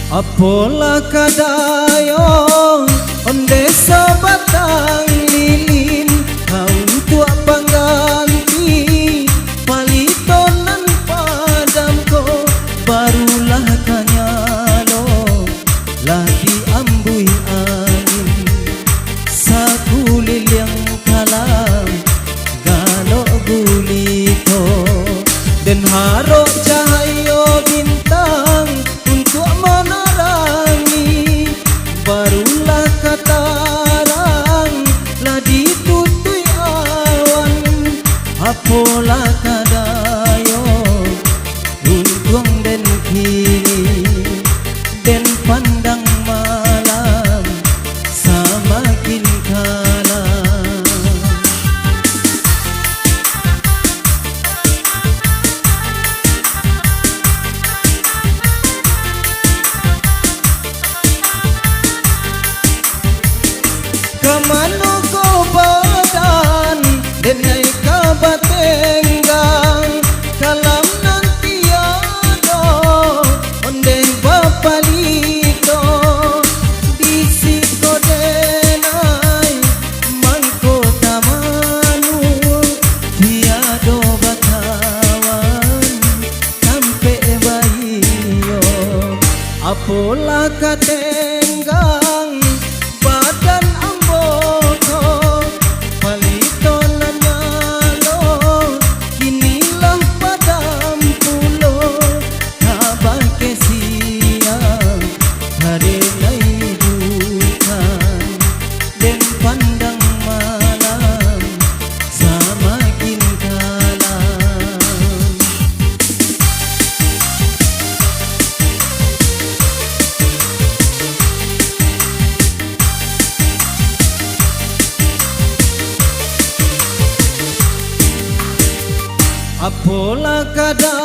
Apola kadayong onde sa batang lilin, kaun tua pangganti paliton ng padam ko, barulah kanyalo lagi ambuy angin sa kulil yang kalam galo gulito den haro cahayo bintang untuk menerangi, barulah katarang lah ditutup awan. Apola kadayo untung den kini den pandang malam samakin kalam. Kamano ko badan denay kabatenggang kalam ng tiado onde papalito disi ko denay mangko tamanu tiado batawan sampai bayo. Apola katenggang badan amboko paliton na nyalo kinilang padam pulo kabake siang harinay bukan den pandang malam samakin kalam. Apola kada